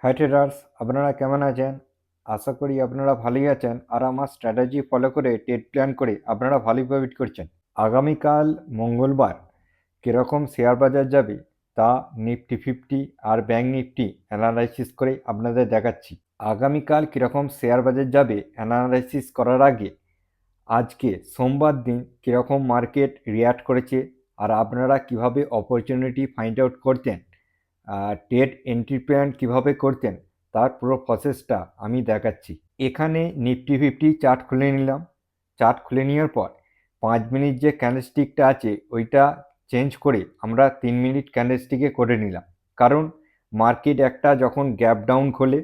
High traders, আপনারা কেমন আছেন? আশা করি আপনারা ভালোই আছেন আর আমার স্ট্র্যাটেজি ফলো করে ট্রেড প্ল্যান করে আপনারা ভালোই প্রফিট করছেন। আগামীকাল মঙ্গলবার কীরকম শেয়ার বাজার যাবে তা নিফটি ফিফটি আর ব্যাঙ্ক নিফটি অ্যানালাইসিস করে আপনাদের দেখাচ্ছি। আগামীকাল কীরকম শেয়ার বাজার যাবে অ্যানালাইসিস করার আগে আজকে সোমবার দিন কীরকম মার্কেট রিঅ্যাক্ট করেছে আর আপনারা কিভাবে অপরচুনিটি ফাইন্ড আউট করতেন, ট্রেড এন্ট্রি প্ল্যান কীভাবে করতেন তার পুরো প্রসেসটা আমি দেখাচ্ছি। এখানে নিফটি ফিফটি চার্ট খুলে নিলাম। চার্ট খুলে নেওয়ার পর 5 মিনিট যে ক্যান্ডেলস্টিকটা আছে ওইটা চেঞ্জ করে আমরা 3 মিনিট ক্যান্ডেলস্টিকে করে নিলাম। কারণ মার্কেট একটা যখন গ্যাপ ডাউন খোলে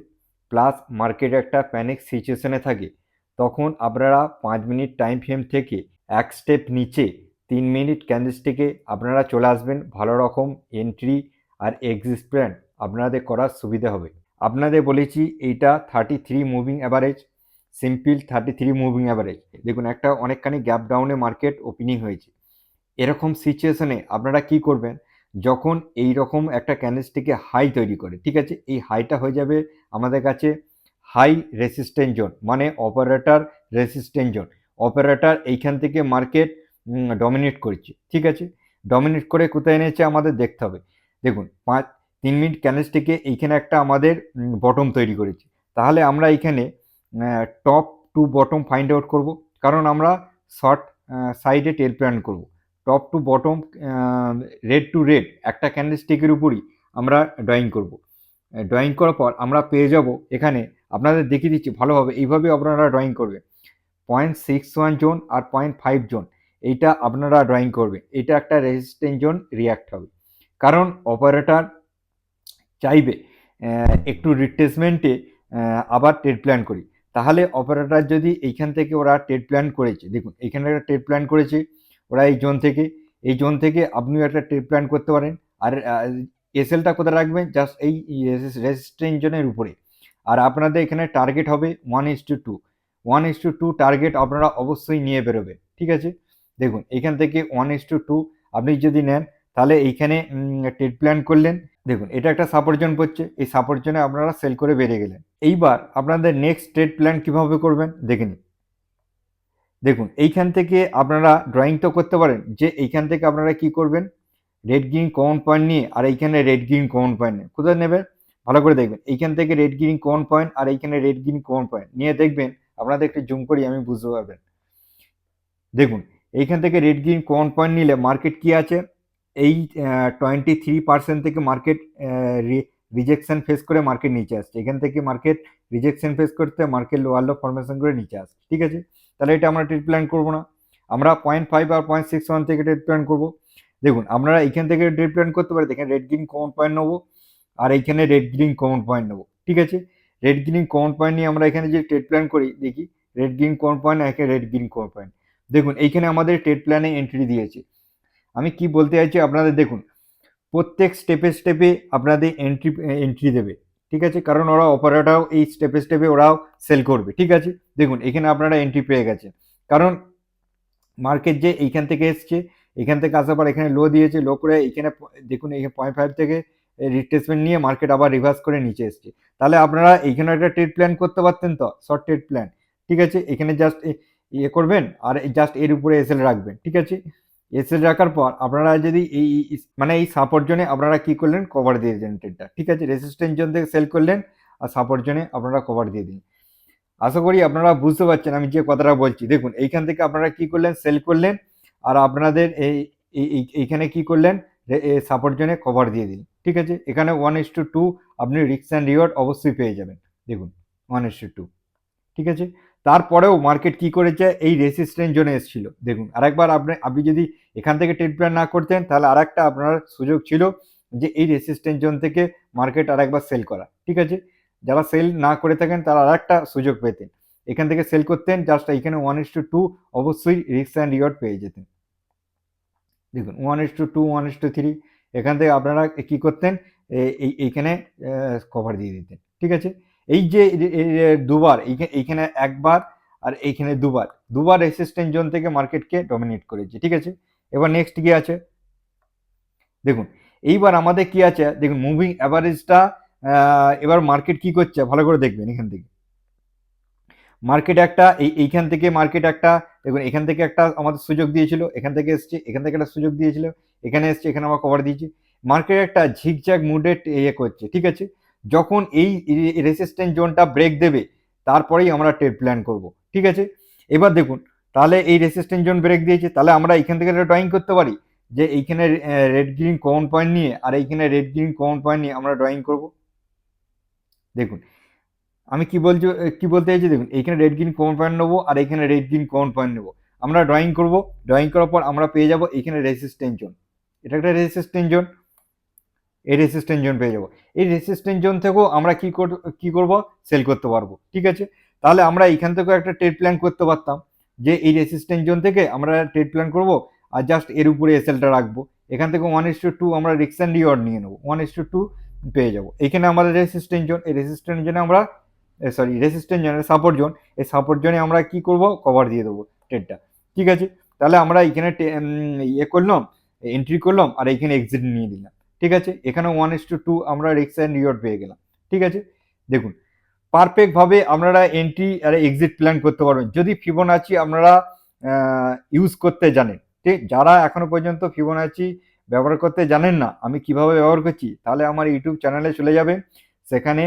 প্লাস মার্কেট একটা প্যানিক সিচুয়েশনে থাকে তখন আপনারা 5 মিনিট টাইম ফ্রেম থেকে এক স্টেপ নিচে 3 মিনিট ক্যান্ডেলস্টিকে আপনারা চলে আসবেন। ভালো রকম এন্ট্রি আর এক্সিট প্ল্যান আপনাদের করার সুবিধা হবে। আপনাদের বলেছি এইটা 33 moving average, simple 33 moving average. দেখুন একটা অনেকখানি গ্যাপ ডাউনে মার্কেট ওপেনিং হয়েছে। এরকম সিচুয়েশনে আপনারা কি করবেন, যখন এই রকম একটা ক্যান্ডেলস্টিকে হাই তৈরি করে, ঠিক আছে, এই হাইটা হয়ে যাবে আমাদের কাছে হাই রেসিস্ট্যান্ট জোন, মানে অপারেটর রেসিস্ট্যান্ট জোন। অপারেটর এইখান থেকে মার্কেট ডমিনেট করছে, ঠিক আছে। ডমিনেট করে কোথায় এনেছে আমাদের দেখতে হবে। দেখুন 3 মিনিট ক্যান্ডেলস্টিকে এইখানে একটা আমাদের বটম তৈরি করেছে। তাহলে আমরা এইখানে top to bottom find out করব, কারণ আমরা শর্ট সাইডে টেল প্ল্যান করব। Top to bottom red to red একটা ক্যান্ডেলস্টিকের উপরই আমরা ড্রয়িং করব। ড্রয়িং করার পর আমরা পেয়ে যাব এখানে, আপনাদের দেখিয়ে দিচ্ছি ভালোভাবে, এইভাবে আপনারা ড্রয়িং করবে 0.61 জোন আর 0.5 জোন, এইটা আপনারা ড্রয়িং করবে। এটা একটা রেজিস্ট্যান্ট জোন রিয়াক্ট হবে, কারণ অপারেটর চাইবে একটু রিট্রেসমেন্টে আবার ট্রেড প্ল্যান করি। তাহলে অপারেটর যদি এইখান থেকে ওরা ট্রেড প্ল্যান করেছে, দেখুন এখানে একটা ট্রেড প্ল্যান করেছে ওরা এই জোন থেকে আপনিও একটা ট্রেড প্ল্যান করতে পারেন। আর এসএলটা কোথায় রাখবেন, জাস্ট এই রেজিস্ট্যান্ট জোনের উপরে। আর আপনাদের এখানে টার্গেট হবে 1:2, 1:2 টার্গেট আপনারা অবশ্যই নিয়ে বেরোবেন, ঠিক আছে। দেখুন এখান থেকে 1:2 আপনি যদি নেন তাহলে এইখানে ট্রেড প্ল্যান করলেন। দেখুন এটা একটা সাপোর্ট জোন পড়ছে, এই সাপোর্ট জোনে আপনারা সেল করে বেরিয়ে গেলেন। এইবার আপনাদের নেক্সট ট্রেড প্ল্যান কিভাবে করবেন দেখে নিন। দেখুন এইখান থেকে আপনারা ড্রয়িং তো করতে পারেন, যে এইখান থেকে আপনারা কি করবেন, রেড গ্রিন কমন পয়েন্ট নিয়ে আর এইখানে রেড গ্রিন কমন পয়েন্ট নিয়ে কোথায় নেবেন ভালো করে দেখবেন। এইখান থেকে রেড গ্রিন কমন পয়েন্ট আর এইখানে রেড গ্রিন কমন পয়েন্ট নিয়ে দেখবেন, আপনাদের একটু জুম করি আমি বুঝতে পারবেন। দেখুন এইখান থেকে রেড গ্রিন কমন পয়েন্ট নিলে মার্কেট কি আছে, এই 23% থেকে মার্কেট রিজেকশন ফেস করে মার্কেট নিচে আসছে। এখান থেকে মার্কেট রিজেকশন ফেস করতে মার্কেট লোয়ার লো ফরমেশন করে নিচে আসছে, ঠিক আছে। তাহলে এটা আমরা ট্রেড প্ল্যান করবো না, আমরা 0.5 আর 0.61 থেকে ট্রেড প্ল্যান করবো। দেখুন আপনারা এইখান থেকে ট্রেড প্ল্যান করতে পারেন, দেখেন রেড গ্রিন কমন পয়েন্ট নেবো আর এইখানে রেড গ্রিন কমন পয়েন্ট নেবো, ঠিক আছে। রেড গ্রিন কমন পয়েন্ট নিয়ে আমরা এখানে যে ট্রেড প্ল্যান করি, দেখি রেড গ্রিন কমন পয়েন্ট আর রেড গ্রিন কমন পয়েন্ট। দেখুন এইখানে আমাদের ট্রেড প্ল্যানে এন্ট্রি দিয়েছে। আমি কি বলতে চাইছি আপনাদের, দেখুন প্রত্যেক স্টেপে স্টেপে আপনাদের এন্ট্রি দেবে, ঠিক আছে, কারণ ওরা অপারেটরও এই স্টেপে স্টেপে ওরাও সেল করবে, ঠিক আছে। দেখুন এখানে আপনারা এন্ট্রি পেয়ে গেছেন, কারণ মার্কেট যে এইখান থেকে এসছে, এখান থেকে আসার পর এখানে লো দিয়েছে, লো করে এখানে দেখুন এই 0.5 থেকে রিট্রেসমেন্ট নিয়ে মার্কেট আবার রিভার্স করে নিচে এসছে। তাহলে আপনারা এইখানে একটা ট্রেড প্ল্যান করতে পারতেন তো, শর্ট ট্রেড প্ল্যান, ঠিক আছে। এখানে জাস্ট ইয়ে করবেন আর জাস্ট এর উপরে এসএল রাখবেন, ঠিক আছে। এসএল রাখার পর আপনারা যদি এই মানে এই সাপোর্ট জোনে আপনারা কি করলেন, কভার দিয়ে দিলেন ট্রেডটা, ঠিক আছে। রেজিস্ট্যান্স জোন থেকে সেল করলেন আর সাপোর্ট জোনে আপনারা কভার দিয়ে দিন। আশা করি আপনারা বুঝতে পারছেন আমি যে কথাটা বলছি। দেখুন এইখান থেকে আপনারা কি করলেন, সেল করলেন আর আপনাদের এইখানে কি করলেন, সাপোর্ট জোনে কভার দিয়ে দিন, ঠিক আছে। এখানে 1:2 আপনি রিস্ক অ্যান্ড রিওয়ার্ড অবশ্যই পেয়ে যাবেন। দেখুন 1:2, ঠিক আছে। তারপরেও মার্কেট কি করেছে, এই রেসিস্ট্যান্স জোনে এসেছিল। দেখুন আরেকবার আপনি যদি এখান থেকে ট্রেড প্ল্যান না করতেন তাহলে আরেকটা আপনার সুযোগ ছিল যে এই রেসিস্ট্যান্স জোন থেকে মার্কেট আরেকবার সেল করা, ঠিক আছে। যারা সেল না করে থাকেন তারা আরেকটা সুযোগ পেতেন, এখান থেকে সেল করতেন, জাস্ট এইখানে 1:2 অবশ্যই রিস্ক অ্যান্ড রিওয়ার্ড পেয়ে যেতেন। দেখুন 1:2, 1:3 এখান থেকে আপনারা কি করতেন, এইখানে কভার দিয়ে দিতেন, ঠিক আছে। এই যে দুবার এইখানে একবার আর এইখানে দুবার রেসিস্ট্যান্স জোন থেকে মার্কেটকে ডমিনেট করেছে, ঠিক আছে। এবার নেক্সট কি আছে দেখুন, এইবার আমাদের কি আছে, দেখুন মুভিং অ্যাভারেজটা এবার মার্কেট কি করছে ভালো করে দেখবেন এখান থেকে। মার্কেট একটা এইখান থেকে মার্কেট একটা দেখুন, এখান থেকে একটা আমাদের সুযোগ দিয়েছিল, এখান থেকে এসছে, এখান থেকে একটা সুযোগ দিয়েছিল, এখানে এসছে, এখানে আমরা কভার দিয়েছি। মার্কেট একটা ঝিকঝ্যাক মুডে ইয়ে করছে, ঠিক আছে। যখন এই রেসিস্ট্যান্স জোনটা ব্রেক দেবে তারপরেই আমরা ট্রেড প্ল্যান করব, ঠিক আছে। এবার দেখুন, তাহলে এই রেসিস্ট্যান্স জোন ব্রেক দিয়েছে, তাহলে আমরা এখান থেকে ড্রয়িং করতে পারি যে এইখানে রেড গ্রিন কমন পয়েন্ট নিয়ে আর এইখানে রেড গ্রিন কমন পয়েন্ট নিয়ে আমরা ড্রয়িং করব। দেখুন আমি কি বলছি, কি বলতে চাইছি দেখুন, এইখানে রেড গ্রিন কমন পয়েন্ট নেবো আর এইখানে রেড গ্রিন কমন পয়েন্ট নেবো, আমরা ড্রয়িং করব। ড্রয়িং করার পর আমরা পেয়ে যাব এইখানে রেসিস্ট্যান্স জোন, এটা একটা রেসিস্ট্যান্স জোন, এই রেসিস্ট্যান্স জোন পেয়ে যাবো। এই রেসিস্ট্যান্স জোন থেকেও আমরা কি করব, সেল করতে পারবো, ঠিক আছে। তাহলে আমরা এইখান থেকেও একটা ট্রেড প্ল্যান করতে পারতাম যে এই রেসিস্ট্যান্স জোন থেকে আমরা ট্রেড প্ল্যান করব আর জাস্ট এর উপরে এসএলটা রাখবো। এখান থেকে 1:2 আমরা রিস্ক অ্যান্ড রিওয়ার্ড নিয়ে নেবো, 1:2 পেয়ে যাবো। এখানে আমাদের রেসিস্ট্যান্স জোন, এই রেসিস্ট্যান্স জোনে আমরা সরি রেসিস্ট্যান্স জোনে সাপোর্ট জোন, এই সাপোর্ট জোনে আমরা কি করব, কভার দিয়ে দেবো ট্রেডটা, ঠিক আছে। তাহলে আমরা এখানে ইয়ে করলাম, এন্ট্রি করলাম আর এইখানে এক্সিট নিয়ে নিলাম, ঠিক আছে। এখানে 1:2 আমরা রিস্ক অ্যান্ড রিওয়ার্ড পেয়ে গেলাম, ঠিক আছে। দেখুন পারফেক্ট ভাবে আপনারা এন্ট্রি আর এক্সিট প্ল্যান করতে পারবেন যদি ফিবোনাচি আপনারা ইউজ করতে জানেন, ঠিক। যারা এখনো পর্যন্ত ফিবোনাচি ব্যবহার করতে জানেন না আমি কিভাবে ব্যবহার করছি, তাহলে আমার ইউটিউব চ্যানেলে চলে যাবেন, সেখানে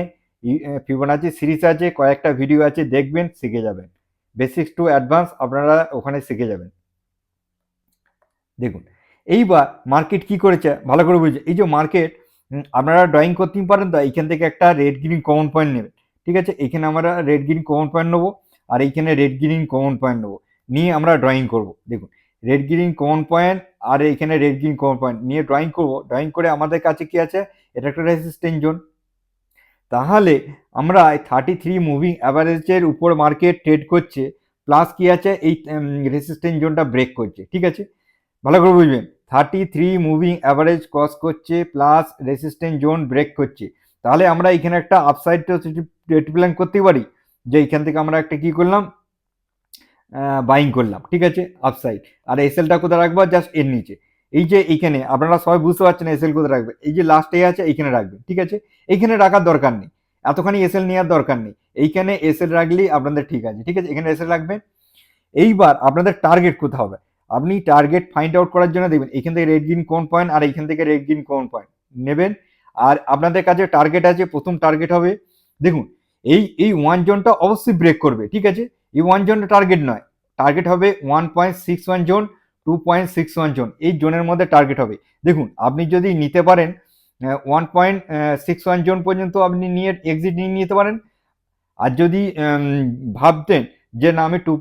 ফিবোনাচি সিরিজ আছে, কয়েকটা ভিডিও আছে, দেখবেন, শিখে যাবেন। বেসিক্স টু অ্যাডভান্স আপনারা ওখানে শিখে যাবেন। দেখুন এইবার মার্কেট কি করেছে ভালো করে বুঝে, এই যে মার্কেট আপনারা ড্রয়িং করতেই পারেন, তো এইখান থেকে একটা রেড গ্রিন কমন পয়েন্ট নেবেন, ঠিক আছে। এখানে আমরা রেড গ্রিন কমন পয়েন্ট নেবো আর এইখানে রেড গ্রিন কমন পয়েন্ট নেবো, নিয়ে আমরা ড্রয়িং করব। দেখুন রেড গ্রিন কমন পয়েন্ট আর এইখানে রেড গ্রিন কমন পয়েন্ট নিয়ে ড্রয়িং করব। ড্রয়িং করে আমাদের কাছে কি আছে, এটা একটা রেজিস্ট্যান্স জোন। তাহলে আমরা 33 মুভিং অ্যাভারেজের উপর মার্কেট ট্রেড করছে, প্লাস কি আছে এই রেজিস্ট্যান্স জোনটা ব্রেক করছে, ঠিক আছে। ভালো করে বুঝবেন, 33 মুভিং অ্যাভারেজ ক্রস করছে প্লাস রেসিস্ট্যান্স জোন ব্রেক করছে, তাহলে আমরা এখানে একটা আপসাইড ট্রেড প্ল্যান করতে পারি যে এখান থেকে আমরা একটা কি করলাম, বাইং করলাম, ঠিক আছে, আপসাইড। আর এসএলটা কোথায় রাখবো, জাস্ট এর নিচে। এই যে এইখানে আপনারা সবাই বুঝতে পারছেন এসএল কোথায় রাখবে, এই যে লাস্টে আছে এইখানে রাখবে, ঠিক আছে। এইখানে রাখার দরকার নেই, এতখানি এসএল নেওয়ার দরকার নেই, এইখানে এসএল রাখলেই আপনাদের ঠিক আছে, ঠিক আছে, এখানে এসএল রাখবেন। এইবার আপনাদের টার্গেট কোথায় হবে, আপনি টার্গেট ফাইন্ড আউট করার জন্য দেখবেন এখান থেকে রেড গ্রিন কোন পয়েন্ট আর এইখান থেকে রেড গ্রিন কোন পয়েন্ট নেবেন। আর আপনাদের কাছে টার্গেট আছে, প্রথম টার্গেট হবে দেখুন এই ওয়ান জোনটা অবশ্যই ব্রেক করবে, ঠিক আছে। এই ওয়ান জোনটা টার্গেট নয়, টার্গেট হবে 1.61 জোন, 2.61 জোন, এই জোনের মধ্যে টার্গেট হবে। দেখুন আপনি যদি নিতে পারেন 1.61 জোন পর্যন্ত আপনি নিয়ে এক্সিট নিয়ে নিতে পারেন। আর যদি ভাবতেন যে না আমি 2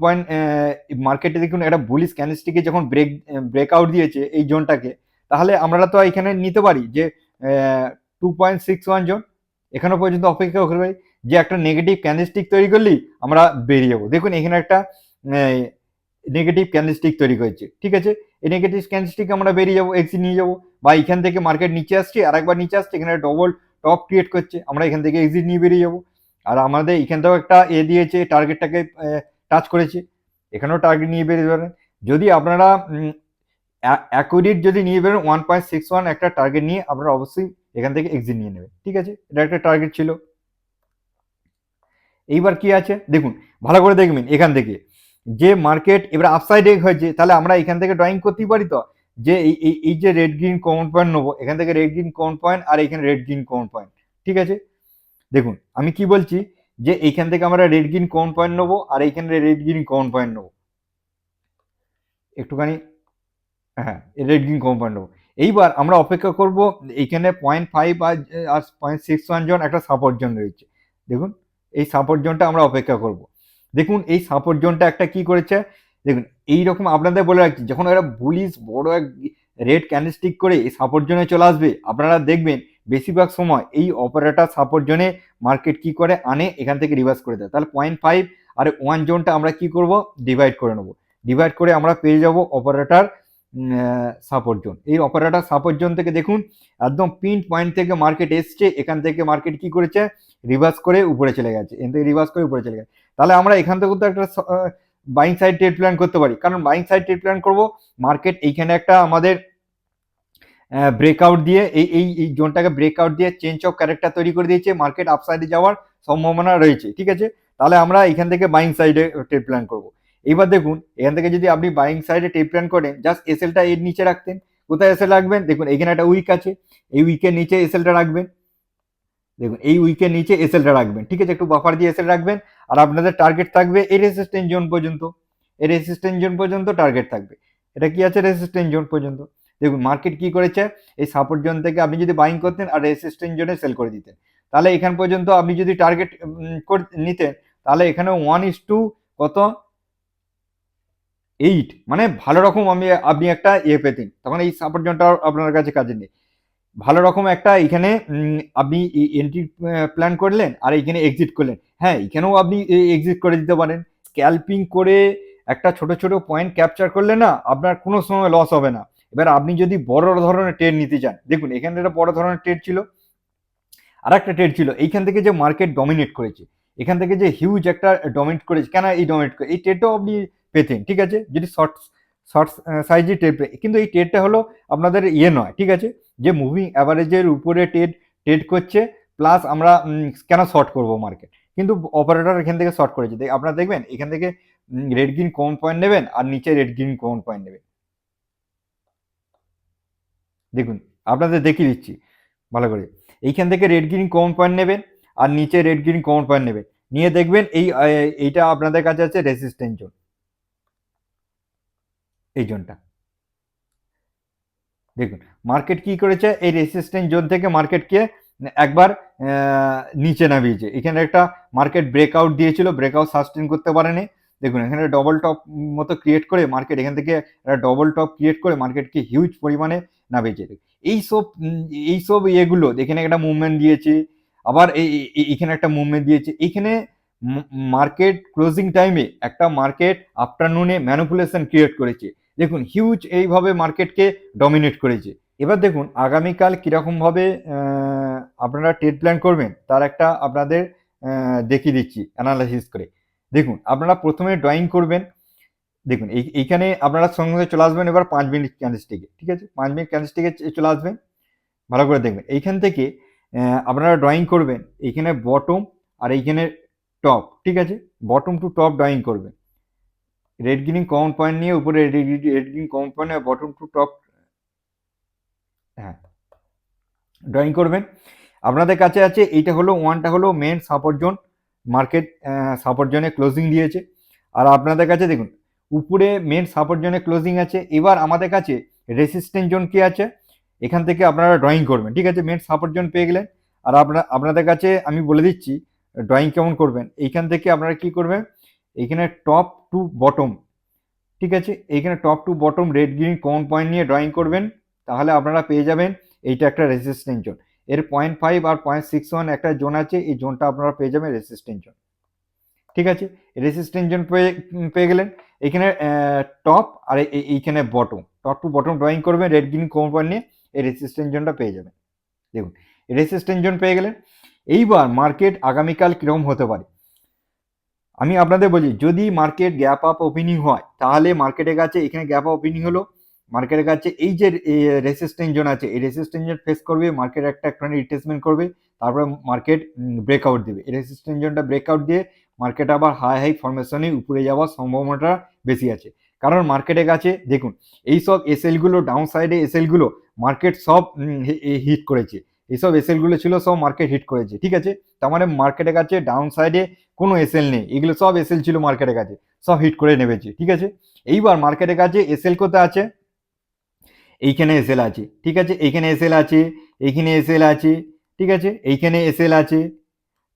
মার্কেটে দেখুন একটা বুলিশ ক্যান্ডেলস্টিকে যখন ব্রেকআউট দিয়েছে এই জোনটাকে, তাহলে আমরা তো এখানে নিতে পারি যে 2.61 জোন, এখানে পর্যন্ত অপেক্ষা করতে পারি যে একটা নেগেটিভ ক্যান্ডেলস্টিক তৈরি করলেই আমরা বেরিয়ে যাবো। দেখুন এখানে একটা নেগেটিভ ক্যান্ডেলস্টিক তৈরি করেছে, ঠিক আছে। এই নেগেটিভ ক্যান্ডেলস্টিক আমরা বেরিয়ে যাবো, এক্সিট নিয়ে যাবো, বা এখান থেকে মার্কেট নিচে আসছে আর একবার নিচে আসছে, এখানে ডবল টপ ক্রিয়েট করছে, আমরা এখান থেকে এক্সিট নিয়ে বেরিয়ে যাবো। আর আমাদের এখানটাও একটা দিয়েছে, টার্গেটটাকে টাচ করেছে, এখানেও টার্গেট নিয়ে বেরিয়ে পারেন। যদি আপনারা অ্যাকুরেট যদি নিয়ে বেরোন 1.61 একটা টার্গেট নিয়ে আপনারা অবশ্যই এখান থেকে এক্সিট নিয়ে নেবেন, ঠিক আছে। এটা একটা টার্গেট ছিল। এইবার কি আছে দেখুন ভালো করে দেখবেন, এখান থেকে যে মার্কেট এবার আপসাইডে হয়েছে, তাহলে আমরা এখান থেকে ড্রয়িং করতেই পারি তো যে এই যে রেড গ্রিন কমন পয়েন্ট নেবো, এখান থেকে রেড গ্রিন কমন পয়েন্ট আর এখানে রেড গ্রিন কমন পয়েন্ট, ঠিক আছে। দেখুন আমি কি বলছি যে এইখান থেকে আমরা রেড গ্রিন কমন পয়েন্ট নেবো আর এইখানে রেড গ্রিন কমন পয়েন্ট নেবো, একটুখানি, হ্যাঁ রেড গ্রিন কমন পয়েন্ট নেবো। এইবার আমরা অপেক্ষা করব, এইখানে 0.5 আর 0.61 জন একটা সাপোর্ট জোন রয়েছে, দেখুন এই সাপোর্ট জোনটা আমরা অপেক্ষা করব। দেখুন এই সাপোর্ট জোনটা একটা কি করেছে, দেখুন এইরকম আপনাদের বলে রাখছি, যখন একটা বুলিশ বড় এক রেড ক্যান্ডেলস্টিক করে এই সাপোর্ট জোনে চলে আসবে, আপনারা দেখবেন বেশিরভাগ সময় এই অপারেটর সাপোর্ট জোনে মার্কেট কি করে আনে, এখান থেকে রিভার্স করে দেয়। তাহলে 0.5 আর 1 জোনটা আমরা কি করব, ডিভাইড করে নেবো, ডিভাইড করে আমরা পেয়ে যাব অপারেটর সাপোর্ট জোন। এই অপারেটর সাপোর্ট জোন থেকে দেখুন একদম পিন পয়েন্ট থেকে মার্কেট এসছে, এখান থেকে মার্কেট কি করেছে, রিভার্স করে উপরে চলে গেছে, এখান থেকে রিভার্স করে উপরে চলে গেছে। তাহলে আমরা এখান থেকে তো একটা বাইং সাইড ট্রেড প্ল্যান করতে পারি, কারণ বাইং সাইড ট্রেড প্ল্যান করব, মার্কেট এইখানে একটা আমাদের ব্রেকআউট দিয়ে এই জোনটাকে ব্রেকআউট দিয়ে চেঞ্জ অফ ক্যারেক্টার তৈরি করে দিয়েছে, মার্কেট আপসাইডে যাওয়ার সম্ভাবনা রয়েছে, ঠিক আছে। তাহলে আমরা এখান থেকে বাইং সাইডে ট্রেড প্ল্যান করব। এবার দেখুন এখান থেকে যদি আপনি বাইং সাইডে ট্রেড প্ল্যান করেন, জাস্ট এসএলটা এর নিচে রাখতেন। কোথায় এসএল রাখবেন? দেখুন এখানে একটা উইক আছে, এই উইকের নিচে এসএলটা রাখবেন। দেখুন এই উইকের নিচে এসএলটা রাখবেন, ঠিক আছে, একটু বাফার দিয়ে এসএল রাখবেন। আর আপনাদের টার্গেট থাকবে এই রেসিস্ট্যান্স জোন পর্যন্ত, এই রেসিস্ট্যান্স জোন পর্যন্ত টার্গেট থাকবে। এটা কি আছে? রেসিস্ট্যান্স জোন পর্যন্ত। দেখুন মার্কেট কি করেছে, এই সাপোর্ট জোন থেকে আপনি যদি বাইং করতেন আর রেসিস্ট্যান্স জোনে সেল করে দিতেন, তাহলে এখান পর্যন্ত আপনি যদি টার্গেট নিতেন, তাহলে এখানে 1:, কত, 8, মানে ভালো রকম আপনি একটা পেতেন। তখন এই সাপোর্ট জোনটা আপনার কাছে কাজে নেই। ভালো রকম একটা এখানে আপনি এন্ট্রি প্ল্যান করলেন আর এখানে এক্সিট করলেন। হ্যাঁ, এখানেও আপনি এক্সিট করে দিতে পারেন। স্ক্যাল্পিং করে একটা ছোট ছোট পয়েন্ট ক্যাপচার করলে না আপনার কোনো সময় লস হবে না। এবার আপনি যদি বড় ধরনের ট্রেড নিতে চান, দেখুন এখানে একটা বড় ধরনের ট্রেড ছিল, আর একটা ট্রেড ছিল এইখান থেকে যে মার্কেট ডমিনেট করেছে, এখান থেকে যে হিউজ একটা ডমিনেট করেছে। কেন এই ডমিনেট করে? এই ট্রেডটাও আপনি পেতেন, ঠিক আছে, যদি শর্ট শর্ট সাইজে ট্রেড পেয়ে। কিন্তু এই ট্রেডটা হলো আপনাদের নয়, ঠিক আছে, যে মুভিং অ্যাভারেজের উপরে ট্রেড করছে, প্লাস আমরা কেন শর্ট করব মার্কেট। কিন্তু অপারেটর এখান থেকে শর্ট করেছে। আপনারা দেখবেন এখান থেকে রেড গ্রিন কমন পয়েন্ট নেবেন আর নিচে রেড গ্রিন কমন পয়েন্ট নেবেন। দেখুন আপনাদের দেখিয়ে দিচ্ছি ভালো করে। এইখান থেকে রেড গ্রিন কমন পয়েন্ট নেবেন আর নিচে রেড গ্রিন কমন পয়েন্ট নেবেন, নিয়ে দেখবেন এইটা আপনাদের কাছে আছে রেসিস্ট্যান্স জোন, এই জোনটা। দেখুন মার্কেট কি করেছে, এই রেসিস্ট্যান্স জোন থেকে মার্কেটকে একবার নিচে নামিয়েছে। এখানে একটা মার্কেট ব্রেকআউট দিয়েছিল, ব্রেকআউট সাস্টেন করতে পারেনি। দেখুন এখানে ডবল টপ মতো ক্রিয়েট করে মার্কেট এখান থেকে ডবল টপ ক্রিয়েট করে মার্কেটকে হিউজ পরিমাণে নামিয়েছে। এইসব এইসব ইয়েগুলো এখানে একটা মুভমেন্ট দিয়েছে, আবার এখানে একটা মুভমেন্ট দিয়েছে। এইখানে মার্কেট ক্লোজিং টাইমে একটা মার্কেট আফটারনুনে ম্যানিপুলেশন ক্রিয়েট করেছে। দেখুন হিউজ এইভাবে মার্কেটকে ডমিনেট করেছে। এবার দেখুন আগামীকাল কীরকমভাবে আপনারা ট্রেড প্ল্যান করবেন তার একটা আপনাদের দেখিয়ে দিচ্ছি অ্যানালাইসিস করে। দেখুন আপনারা প্রথমে ড্রয়িং করবেন। দেখুন এইখানে আপনারা সঙ্গে সঙ্গে চলে আসবেন এবার 5 মিনিট ক্যান্ডেলস্টিকে, ঠিক আছে, 5 মিনিট ক্যান্ডেলস্টিকে চলে আসবেন। ভালো করে দেখবেন এইখান থেকে আপনারা ড্রয়িং করবেন এইখানে বটম আর এইখানে টপ, ঠিক আছে, বটম টু টপ ড্রয়িং করবেন। রেড গ্রিন কমন পয়েন্ট নিয়ে উপরে red green common point bottom to top, হ্যাঁ, ড্রয়িং করবেন। আপনাদের কাছে আছে এইটা হলো ওয়ানটা হলো main support zone, market support জোনে ক্লোজিং দিয়েছে। আর আপনাদের কাছে দেখুন উপরে মেন সাপোর্ট জোনে ক্লোজিং আছে। এবার আমাদের কাছে রেসিস্ট্যান্স জোন কি আছে, এখান থেকে আপনারা ড্রয়িং করবেন, ঠিক আছে, মেন সাপোর্ট জোন পেয়ে গেলেন। আর আপনাদের কাছে আমি বলে দিচ্ছি ড্রয়িং কেমন করবেন। এইখান থেকে আপনারা কি করবেন, এইখানে টপ টু বটম, ঠিক আছে, এইখানে top to bottom red green common point নিয়ে ড্রয়িং করবেন। তাহলে আপনারা পেয়ে যাবেন এইটা একটা রেসিস্ট্যান্স জোন। এর 0.5 আর 0.61 একটা জোন আছে, এই জোনটা আপনারা পেয়ে যাবেন রেসিস্ট্যান্স জোন, ঠিক আছে। রেসিস্ট্যান্স জোন পেয়ে গেলেন। এখানে টপ আর এইখানে bottom, top to bottom drawing করবেন রেড গ্রিন কমন পয়েন্ট নিয়ে, এই রেসিস্ট্যান্স জোনটা পেয়ে যাবেন। দেখুন রেসিস্ট্যান্স জোন পেয়ে গেলেন। এইবার মার্কেট আগামীকাল কীরকম হতে পারে আমি আপনাদের বলি, যদি মার্কেট গ্যাপ আপ ওপেনিং হয় তাহলে মার্কেটের কাছে এখানে গ্যাপ আপ ওপেনিং হলো, মার্কেটের কাছে এই যে রেসিস্ট্যান্স জোন আছে এই রেসিস্ট্যান্স জোন ফেস করবে, মার্কেট একটা রিট্রেসমেন্ট করবে, তারপরে মার্কেট ব্রেকআউট দেবে। এই রেসিস্ট্যান্স জোনটা ব্রেকআউট দিয়ে মার্কেট আবার হাই ফরমেশনে উপরে যাওয়ার সম্ভাবনাটা বেশি আছে। কারণ মার্কেটের কাছে দেখুন এইসব এসএলগুলো ডাউন সাইডে এসএলগুলো মার্কেট সব হিট করেছে, এইসব এসএলগুলো ছিল সব মার্কেট হিট করেছে, ঠিক আছে। তার মানে মার্কেটের কাছে ডাউন সাইডে কোনো এসএল নেই, এগুলো সব এসএল ছিল মার্কেটের কাছে, সব হিট করে নেমেছে, ঠিক আছে। এইবার মার্কেটের কাছে এসএল কোথায় আছে, এইখানে এসএল আছে, ঠিক আছে, এইখানে এসএল আছে, এইখানে এসএল আছে, ঠিক আছে, এইখানে এসএল আছে।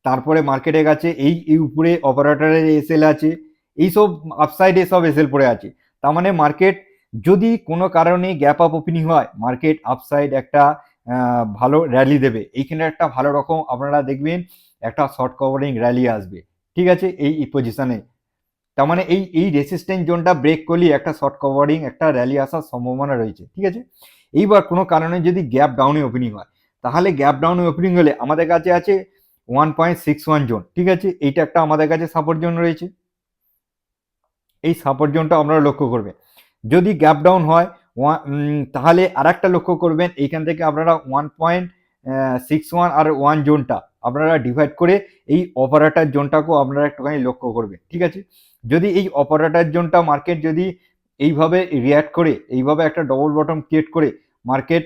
তারপরে মার্কেটের কাছে এই উপরে অপারেটরের এসএল আছে, এইসব আপসাইডে সব এসএল পড়ে আছে। তার মানে মার্কেট যদি কোনো কারণে গ্যাপ আপ ওপেনিং হয় মার্কেট আপসাইড একটা ভালো র্যালি দেবে। এইখানে একটা ভালো রকম আপনারা দেখবেন একটা শর্ট কভারিং র্যালি আসবে, ঠিক আছে, এই পজিশনে। তার মানে এই রেসিস্ট্যান্স জোনটা ব্রেক করলে একটা শর্ট কভারিং একটা র্যালি আসার সম্ভাবনা রয়েছে, ঠিক আছে। এইবার কোনো কারণে যদি গ্যাপ ডাউনে ওপেনিং হয় তাহলে গ্যাপ ডাউনে ওপেনিং হলে আমাদের কাছে আছে 1.61 জোন, ঠিক আছে, এইটা একটা আমাদের কাছে সাপোর্ট জোন রয়েছে। এই সাপোর্ট জোনটা আপনারা লক্ষ্য করবেন। যদি গ্যাপ ডাউন হয় তাহলে আর একটা লক্ষ্য করবেন, এইখান থেকে আপনারা 1.61 আর 1 জোনটা আপনারা ডিভাইড করে এই অপারেটর জোনটাকেও আপনারা একটুখানি লক্ষ্য করবেন, ঠিক আছে? যদি এই অপারেটর জোনটা মার্কেট যদি এইভাবে রিয়াক্ট করে, এইভাবে একটা ডবল বটম ক্রিয়েট করে মার্কেট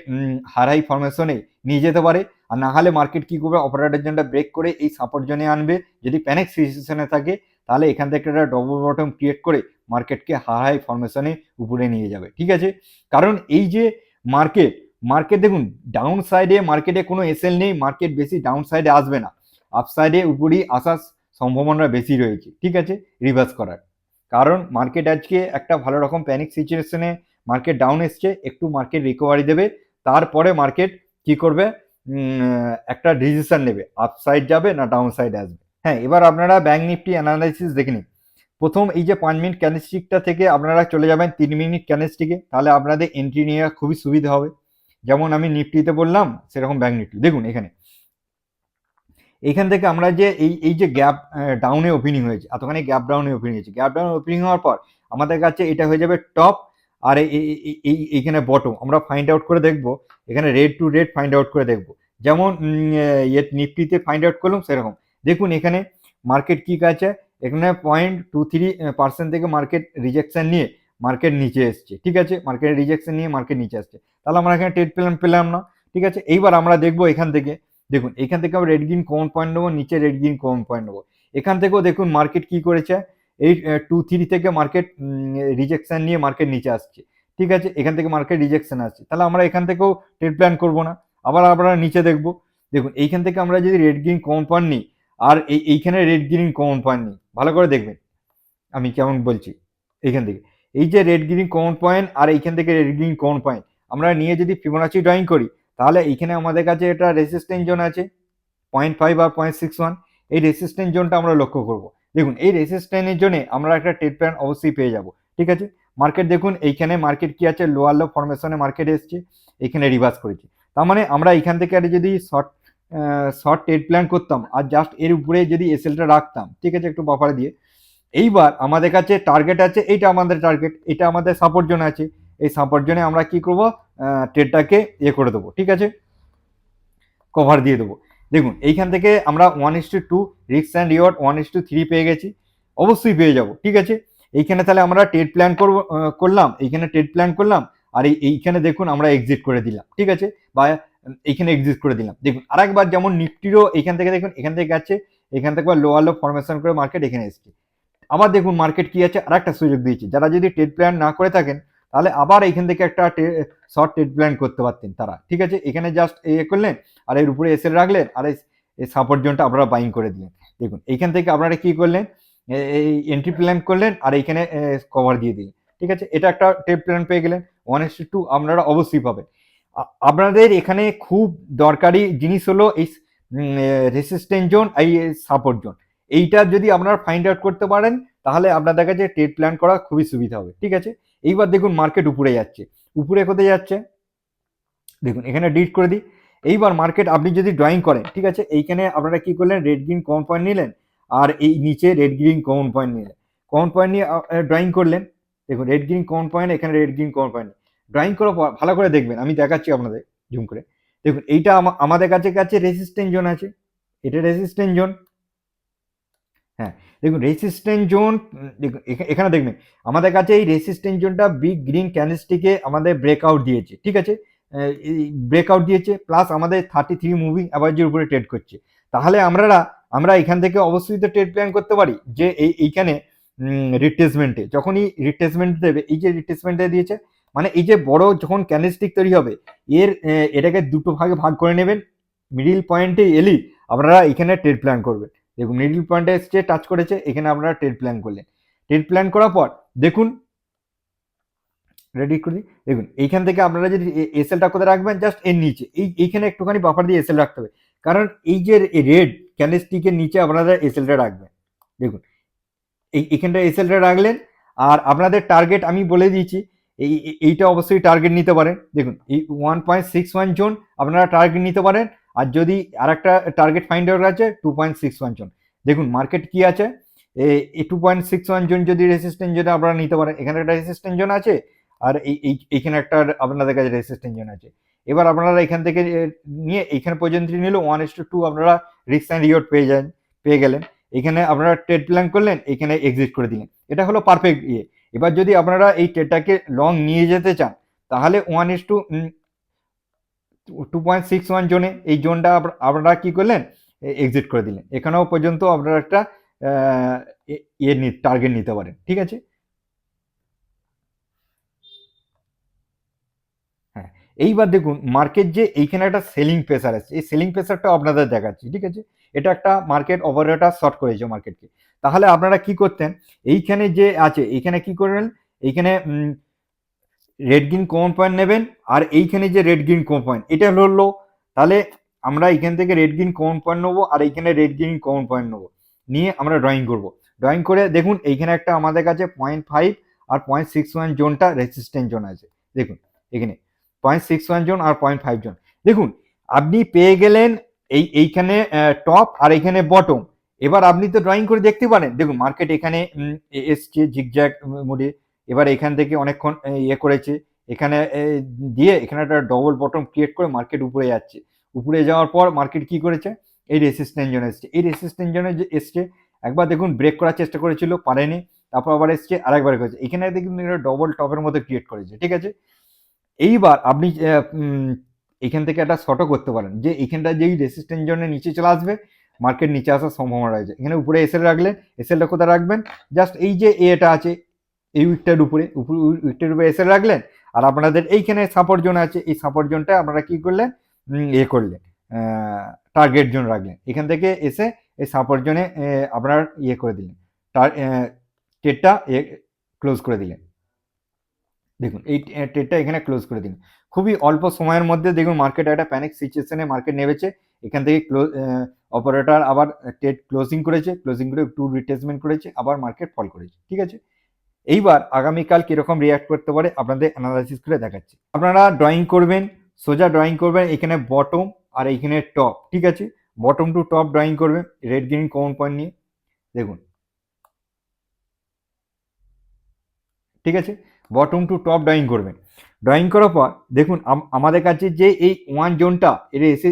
হাই ফরমেশনে নিয়ে যেতে পারে, আর না হলে মার্কেট কি করবে, অপারেটর জোনটা ব্রেক করে এই সাপোর্ট জোনে আনবে। যদি প্যানিক সিচুয়েশনে থাকে তাহলে এখান থেকে একটা ডবল বটম ক্রিয়েট করে মার্কেটকে হাই ফরমেশনে উপরে নিয়ে যাবে, ঠিক আছে? কারণ এই যে মার্কেট মার্কেট দেখুন ডাউন সাইডে মার্কেটে কোনো এসএল নেই, মার্কেট বেশি ডাউন সাইডে আসবে না, আপসাইডে উপরেই আসার সম্ভাবনা বেশি রয়েছে, ঠিক আছে, রিভার্স করার। কারণ মার্কেট আজকে একটা ভালো রকম প্যানিক সিচুয়েশনে মার্কেট ডাউন এসছে, একটু মার্কেট রিকভারি দেবে, তারপরে মার্কেট কি করবে, একটা ডিসিশন নেবে, আপসাইড যাবে না ডাউন সাইড আসবে। হ্যাঁ, এবার আপনারা ব্যাংক নিফটি অ্যানালাইসিস দেখে নিন। প্রথম এই যে 5 মিনিট ক্যান্ডেলস্টিকটা থেকে আপনারা চলে যাবেন 3 মিনিট ক্যান্ডেলস্টিকে, তাহলে আপনাদের এন্ট্রি নেওয়া খুবই সুবিধা হবে। যেমন আমি নিফটিতে বললাম সেরকম ব্যাংক নিফটি দেখুন এখান থেকে আমরা যে এই যে গ্যাপ ডাউনে ওপেনিং হয়েছে, এতখানি গ্যাপ ডাউনে ওপেনিং হয়েছে, গ্যাপ ডাউনে ওপেনিং হওয়ার পর আমাদের কাছে এটা হয়ে যাবে টপ, আর এইখানে বটম আমরা ফাইন্ড আউট করে দেখব, এখানে red to red find out করে দেখব, যেমন নিফটিতে ফাইন্ড আউট করলাম সেরকম। দেখুন এখানে মার্কেট কি আছে, এখানে 0.23% থেকে মার্কেট রিজেকশন নিয়ে মার্কেট নিচে এসছে, ঠিক আছে, মার্কেট রিজেকশন নিয়ে মার্কেট নিচে আসছে, তাহলে আমরা এখানে ট্রেড প্ল্যান পেলাম না, ঠিক আছে। এইবার আমরা দেখবো এখান থেকে, দেখুন এখান থেকে আমরা রেড গ্রিন কমন পয়েন্ট নেবো, নিচে রেড গ্রিন কমন পয়েন্ট নেবো। এখান থেকেও দেখুন মার্কেট কি করেছে, এই 2-3 থেকে মার্কেট রিজেকশন নিয়ে মার্কেট নিচে আসছে, ঠিক আছে, এখান থেকে মার্কেট রিজেকশন আসছে, তাহলে আমরা এখান থেকেও ট্রেড প্ল্যান করবো না। আবার আমরা নিচে দেখবো, দেখুন এইখান থেকে আমরা যদি রেড গ্রিন কমন পয়েন্ট নিই আর এইখানে রেড গ্রিন কমন পয়েন্ট নিই, ভালো করে দেখবেন আমি কেমন বলছি। এইখান থেকে এই যে রেড গ্রিন কমন পয়েন্ট আর এইখান থেকে রেড গ্রিন কমন পয়েন্ট আমরা নিয়ে যদি ফিবোনাচি ড্রয়িং করি, তাহলে এইখানে আমাদের কাছে এটা রেসিস্ট্যান্ট জোন আছে 0.5 আর 0.61, এই রেসিস্ট্যান্ট জোনটা আমরা লক্ষ্য করব। দেখুন এই রেসিস্ট্যান্টের জন্য আমরা একটা ট্রেড প্ল্যান অবশ্যই পেয়ে যাব, ঠিক আছে। মার্কেট দেখুন এইখানে মার্কেট কি আছে, লোয়ার লো ফরমেশনে মার্কেট এসছে, এখানে রিভার্স করেছে, তার মানে আমরা এখান থেকে আর যদি শর্ট ট্রেড প্ল্যান করতাম আর জাস্ট এর উপরে যদি এসএলটা রাখতাম, ঠিক আছে, একটু বাফার দিয়ে। এইবার আমাদের কাছে টার্গেট আছে, এইটা আমাদের টার্গেট, এটা আমাদের সাপোর্ট জোন আছে, এই সাপোর্ট জোনে আমরা কি করব, ট্রেডটাকে করে দেবো, ঠিক আছে, কভার দিয়ে দেবো। দেখুন এইখান থেকে আমরা 1:2 রিস্ক অ্যান্ড রিওয়ার্ড 1:3 পেয়ে গেছি, অবশ্যই পেয়ে যাব, ঠিক আছে। এইখানে তাহলে আমরা ট্রেড প্ল্যান করলাম, এইখানে ট্রেড প্ল্যান করলাম, আর এইখানে দেখুন আমরা এক্সিট করে দিলাম, ঠিক আছে, বা এইখানে এক্সিট করে দিলাম। দেখুন আরেকবার যেমন নিফটিরও এইখান থেকে দেখুন এখান থেকে গেছে, এখান থেকে লোয়ার লো ফরমেশন করে মার্কেট এখানে এসছে। আবার দেখুন মার্কেট কি আছে, আর একটা সুযোগ দিয়েছে, যারা যদি ট্রেড প্ল্যান না করে থাকেন তাহলে আবার এখান থেকে একটা শর্ট ট্রেড প্ল্যান করতে পারতেন তারা, ঠিক আছে, এখানে জাস্ট করলেন আর এর উপরে এসএল রাখলেন আর এই সাপোর্ট জোনটা আপনারা বাইং করে দিলেন। দেখুন এইখান থেকে আপনারা কি করলেন, এই এন্ট্রি প্ল্যান করলেন আর এইখানে কভার দিয়ে দিলেন, ঠিক আছে, এটা একটা ট্রেড প্ল্যান পেয়ে গেলেন। 1:2 আপনারা অবশ্যই পাবেন। আপনাদের এখানে খুব দরকারি জিনিস হলো এই রেসিস্ট্যান্ট জোন, এই সাপোর্ট জোন, এইটা যদি আপনারা ফাইন্ড আউট করতে পারেন তাহলে আপনাদের কাছে ট্রেড প্ল্যান করা খুবই সুবিধা হবে, ঠিক আছে। এইবার দেখুন মার্কেট উপরে যাচ্ছে, উপরে কোথায় যাচ্ছে, দেখুন এখানে ডিলিট করে দিই। এইবার মার্কেট আপনি যদি ড্রয়িং করেন, ঠিক আছে, এইখানে আপনারা কি করলেন, রেড গ্রিন কমন পয়েন্ট নিলেন আর এই নিচে রেড গ্রিন কমন পয়েন্ট নিলেন, কমন পয়েন্ট নিয়ে ড্রয়িং করলেন। দেখুন রেড গ্রিন কমন পয়েন্ট, এখানে red green common point drawing করে ভালো করে দেখবেন, আমি দেখাচ্ছি আপনাদের জুম করে। দেখুন এইটা আমাদের কাছে কাছে রেসিস্ট্যান্ট জোন আছে, এটা রেসিস্ট্যান্ট জোন। হ্যাঁ, দেখুন রেসিস্ট্যান্ট জোন, দেখুন এখানে দেখবেন আমাদের কাছে এই রেসিস্ট্যান্ট জোনটা বিগ গ্রিন ক্যান্ডেলস্টিকে আমাদের ব্রেকআউট দিয়েছে, ঠিক আছে, ব্রেকআউট দিয়েছে, প্লাস আমাদের 33 মুভিং অ্যাভারেজের উপরে ট্রেড করছে। তাহলে আমরা এখান থেকে অবশ্যই তো ট্রেড প্ল্যান করতে পারি যে এইখানে রিট্রেসমেন্টে, যখনই রিট্রেসমেন্ট দেবে, এই যে রিট্রেসমেন্টে দিয়েছে মানে এই যে বড় যখন ক্যান্ডেলস্টিক তৈরি হবে এটাকে দুটো ভাগে ভাগ করে নেবেন, মিডিল পয়েন্টে এলেই আপনারা এখানে ট্রেড প্ল্যান করবেন। দেখুন মিডিল পয়েন্টে এসছে, টাচ করেছে, এখানে আপনারা ট্রেড প্ল্যান করলেন, ট্রেড প্ল্যান করার পর দেখুন রেডি করি, দেখুন এইখান থেকে আপনারা যদি এসএলটা কোথায় রাখবেন, জাস্ট এর নিচে এইখানে একটুখানি বাফার দিয়ে এসএল রাখতে হবে, কারণ এই যে রেড ক্যান্ডেলস্টিকের নিচে আপনারা এসএলটা রাখবেন। দেখুন এইখানটা এসএলটা রাখলেন, আর আপনাদের টার্গেট আমি বলে দিয়েছি, এইটা অবশ্যই টার্গেট নিতে পারেন। দেখুন এই 1.61 জোন আপনারা টার্গেট নিতে পারেন, আর যদি আর একটা টার্গেট ফাইন্ড আউট আছে 2.61 জোন। দেখুন মার্কেট কি আছে, এই 2.61 জোন যদি রেসিস্ট্যান্ট জোন আপনারা নিতে পারেন, এখানে একটা রেসিস্ট্যান্ট জোন আছে, আর এইখানে একটা আপনাদের কাছে রেসিস্ট্যান্স জোন আছে। এবার আপনারা এখান থেকে নিয়ে এইখানে পর্যন্ত নিলে 1:2 আপনারা রিস্ক অ্যান্ড রিওয়ার্ড পেয়ে গেলেন। এখানে আপনারা ট্রেড প্ল্যান করলেন, এখানে এক্সিট করে দিলেন। এটা হলো পারফেক্ট ইয়ে। এবার যদি আপনারা এই ট্রেডটাকে লং নিয়ে যেতে চান, তাহলে 2.61 জোনে এই জোনটা আপনারা কি করলেন, এক্সিট করে দিলেন। এখানেও পর্যন্ত আপনারা একটা টার্গেট নিতে পারেন, ঠিক আছে। হ্যাঁ, এইবার দেখুন মার্কেট যে এইখানে একটা সেলিং প্রেসার আছে, এই সেলিং প্রেসারটা আপনাদের দেখাচ্ছি, ঠিক আছে। এটা একটা মার্কেট অপারেটর শর্ট করেছে মার্কেটকে। তাহলে আপনারা কি করতেন, এইখানে যে আছে এইখানে কি করবেন, এইখানে রেড গ্রিন কমন পয়েন্ট নেবেন, আর এইখানে যে রেড গ্রিন কমন পয়েন্ট এটা হলো, তাহলে আমরা এখান থেকে রেড গ্রিন কমন পয়েন্ট নেবো, আর এইখানে রেড গ্রিন কমন পয়েন্ট নেবো, নিয়ে আমরা ড্রয়িং করব। ড্রয়িং করে দেখুন এইখানে একটা আমাদের কাছে 0.5 আর 0.61 জোনটা রেসিস্ট্যান্স জোন আছে। দেখুন এখানে 0.61 জোন আর 0.5 জোন। দেখুন আপনি পেয়ে গেলেন এইখানে টপ আর এইখানে বটম। এবার আপনি তো ড্রয়িং করে দেখতে পারেন, দেখুন মার্কেট এখানে এসছে জিগজ্যাগ মোডে। এবার এখান থেকে অনেকক্ষণ ইয়ে করেছে, এখানে দিয়ে এখানে একটা ডবল বটম ক্রিয়েট করে মার্কেট উপরে যাচ্ছে। উপরে যাওয়ার পর মার্কেট কি করেছে, এই রেসিস্ট্যান্স জোনে এসছে। এই রেসিস্ট্যান্স জোনে যে এসছে, একবার দেখুন ব্রেক করার চেষ্টা করেছিল, পারেনি, তারপর আবার এসছে, আরেকবার করেছে। এখানে দেখুন ডবল টপের মধ্যে ক্রিয়েট করেছে, ঠিক আছে। এইবার আপনি এখান থেকে একটা শর্টও করতে পারেন, যে এখানটা যেই রেসিস্ট্যান্স জোনের নিচে চলে আসবে, মার্কেট নিচে আসার সম্ভাবনা রয়েছে। এখানে উপরে এসএল রাখলেন, এসএলটা কোথায় রাখবেন, জাস্ট এই যে এটা আছে এই উইকটার উপরে উইকটার উপরে এসে রাখলেন। আর আপনাদের এইখানে সাপোর্ট জোন আছে, এই সাপোর্ট জোনটা আপনারা কি করলেন, ইয়ে করলেন, টার্গেট জোন রাখলেন। এখান থেকে এসে এই সাপোর্ট জোনে আপনার ইয়ে করে দিলেন, ট্রেডটা ক্লোজ করে দিলেন। দেখুন এই ট্রেডটা এখানে ক্লোজ করে দিন। খুবই অল্প সময়ের মধ্যে দেখুন মার্কেট একটা প্যানিক সিচুয়েশনে মার্কেট নেমেছে। এখান থেকে অপারেটর আবার ট্রেড ক্লোজিং করেছে, ক্লোজিং করে একটু রিট্রেসমেন্ট করেছে, আবার মার্কেট ফল করেছে, ঠিক আছে। এইবার আগামীকাল কিরকম রিয়াক্ট করতে পারে আপনাদের অ্যানালাইসিস করে দেখাচ্ছি। আপনারা ড্রয়িং করবেন, সোজা ড্রয়িং করবেন, এখানে বটম আর এইখানে টপ, ঠিক আছে। বটম টু টপ ড্রয়িং করবেন রেড গ্রিন কমন পয়েন্ট নিয়ে, দেখুন, ঠিক আছে। বটম টু টপ ড্রয়িং করবেন। ড্রয়িং করার পর দেখুন আমাদের কাছে যে এই ওয়ান জোনটা এর এসে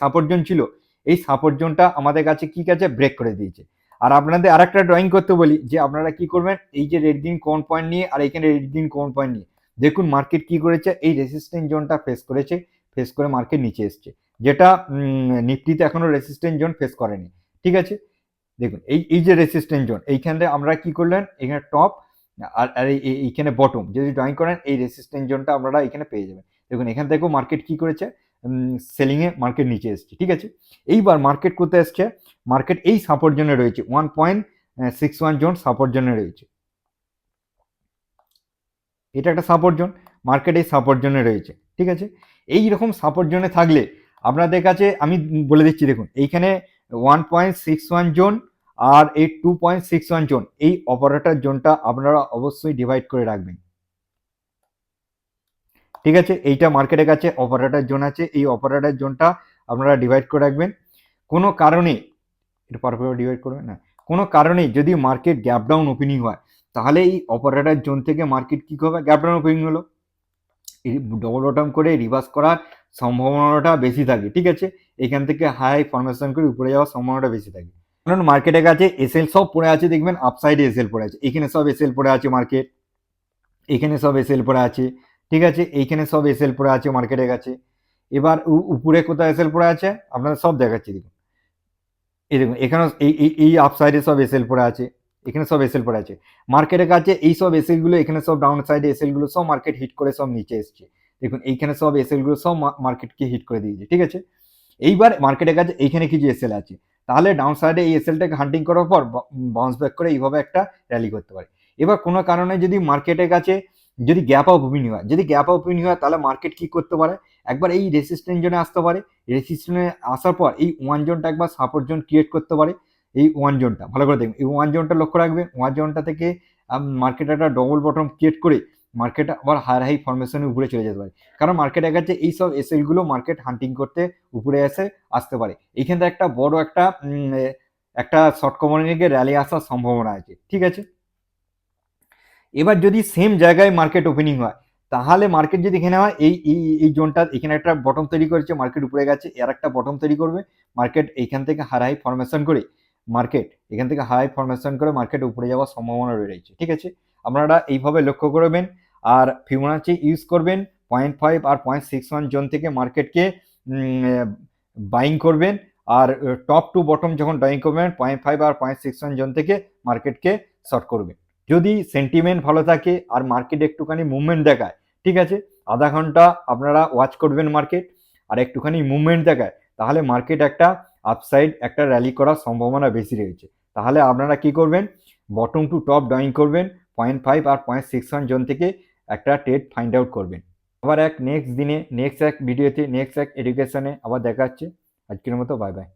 সাপোর্ট জোন ছিল, এই সাপোর্ট জোনটা আমাদের কাছে কি কাছে ব্রেক করে দিয়েছে। আর আপনাদের আরেকটা ড্রয়িং করতে বলি, যে আপনারা কি করবেন, এই যে রেড গ্রিন কোন পয়েন্ট নিয়ে আর এখানে রেড গ্রিন কোন পয়েন্ট নিয়ে দেখুন মার্কেট কি করেছে, এই রেসিস্ট্যান্স জোনটা ফেস করেছে, ফেস করে মার্কেট নিচে এসছে, যেটা নিফটিতে এখনো রেসিস্ট্যান্স জোন ফেস করেনি, ঠিক আছে। দেখুন এই যে রেসিস্ট্যান্স জোন, এইখানে আমরা কি করলেন, এখানে টপ আর এইখানে বটম যদি ড্রয়িং করেন, এই রেসিস্ট্যান্স জোনটা আপনারা এখানে পেয়ে যাবেন। দেখুন এখান থেকেও মার্কেট কি করেছে, সেলিং এ মার্কেট নিচে এসছে, ঠিক আছে। এইবার মার্কেট কোথায় এসছে, মার্কেট এই সাপোর্ট জোনে রয়েছে, 1.61 জোন সাপোর্ট জোনে রয়েছে। এটা একটা সাপোর্ট জোন, মার্কেট এই সাপোর্ট জোনে রয়েছে, ঠিক আছে। এই রকম সাপোর্ট জোনে থাকলে আপনাদের কাছে আমি বলে দিচ্ছি, দেখুন এইখানে 1.61 জোন আর এই 2.61 জোন, এই অপারেটর জোনটা আপনারা অবশ্যই ডিভাইড করে রাখবেন, ঠিক আছে। এইটা মার্কেটের কাছে অপারেটর জোন আছে, এই অপারেটর জোনটা আপনারা ডিভাইড করে রাখবেন। কোনো কারণে এটা পারফেক্টলি ডিভাইড করবেন না, কোনো কারণে যদি মার্কেট গ্যাপ ডাউন ওপেনিং হয়, তাহলে এই অপারেটর জোন থেকে মার্কেট কি হবে, গ্যাপ ডাউন ওপেনিং হলো, ডবল বটম করে রিভার্স করার সম্ভাবনাটা বেশি থাকে, ঠিক আছে। এখান থেকে হাই ফরমেশন করে উপরে যাওয়ার সম্ভাবনাটা বেশি থাকে, কারণ মার্কেটের কাছে এসএল সব পড়ে আছে, দেখবেন আপসাইডে এসএল পড়ে আছে, এখানে সব এসএল পড়ে আছে মার্কেট, এখানে সব এসএল পড়ে আছে, ঠিক আছে। এইখানে সব এসএল পড়ে আছে মার্কেটের কাছে। এবার উপরে কোথায় এসএল পড়ে আছে আপনাদের সব দেখাচ্ছি, দেখুন এই দেখুন এখানে এই আপসাইডে সব এসএল পড়ে আছে, এখানে সব এসএল পড়ে আছে। মার্কেটের কাছে এই সব এসএল গুলো, এখানে সব ডাউন সাইডে এসএল গুলো সব মার্কেট হিট করে সব নিচে এসছে, দেখুন এইখানে সব এসএল গুলো সব মার্কেটকে হিট করে দিয়েছে, ঠিক আছে। এইবার মার্কেটের কাছে এইখানে কিছু এসএল আছে, তাহলে ডাউন সাইডে এই এসএলটাকে হান্টিং করার পর বাউন্স ব্যাক করে এইভাবে একটা র্যালি করতে পারে। এবার কোনো কারণে যদি মার্কেটের কাছে যদি গ্যাপ আপ ওপেনিং হয়, যদি গ্যাপ আপ ওপেনিং হয়, তাহলে মার্কেট কি করতে পারে, একবার এই রেসিস্ট্যান্স জোনে আসতে পারে, রেসিস্ট্যান্সে আসার পর এই ওয়ান জোনটা একবার সাপোর্ট জোন ক্রিয়েট করতে পারে। এই ওয়ান জোনটা ভালো করে দেখবেন, এই ওয়ান জোনটা লক্ষ্য রাখবেন, ওয়ান জোনটা থেকে মার্কেট একটা ডবল বটম ক্রিয়েট করে মার্কেট আবার হায়ার হাই ফরমেশনে উপরে চলে যেতে পারে, কারণ মার্কেটের কাছে এই সব এসএল গুলো মার্কেট হান্টিং করতে উপরে এসে আসতে পারে। এইখান থেকে একটা বড় একটা শর্ট কমিউনিকে র্যালি আসার সম্ভাবনা আছে, ঠিক আছে। এবার যদি সেম জায়গায় মার্কেট ওপেনিং হয়, তাহলে মার্কেট যদি এখানে হয় এই জোনটা এখানে একটা বটম তৈরি করেছে, মার্কেট উপরে গেছে, এর একটা বটম তৈরি করবে, মার্কেট এইখান থেকে হাই ফরমেশন করে মার্কেট উপরে যাওয়ার সম্ভাবনা রয়েছে। ঠিক আছে, আপনারা এইভাবে লক্ষ্য করবেন আর ফিবোনাচি ইউজ করবেন। 0.5 আর 0.61 জোন থেকে মার্কেটকে বাইং করবেন, আর টপ টু বটম যখন বাইং করবেন 0.5 আর 0.61 জোন থেকে মার্কেটকে শর্ট করবেন। যদি সেন্টিমেন্ট ভালো থাকে আর মার্কেট একটুখানি মুভমেন্ট দেখায়, ঠিক আছে, আধা ঘন্টা আপনারা ওয়াচ করবেন মার্কেট, আর একটুখানি মুভমেন্ট দেখায়, তাহলে মার্কেট একটা আপসাইড একটা র্যালি করার সম্ভাবনা বেশি রয়েছে। তাহলে আপনারা কি করবেন, বটম টু টপ ড্রয়িং করবেন, 0.5 আর 0.61 জোন থেকে একটা ট্রেড ফাইন্ড আউট করবেন। আবার এক নেক্সট দিনে নেক্সট এক ভিডিওতে নেক্সট এক এডুকেশনে আবার দেখা হচ্ছে। আজকের মতো বাই বাই।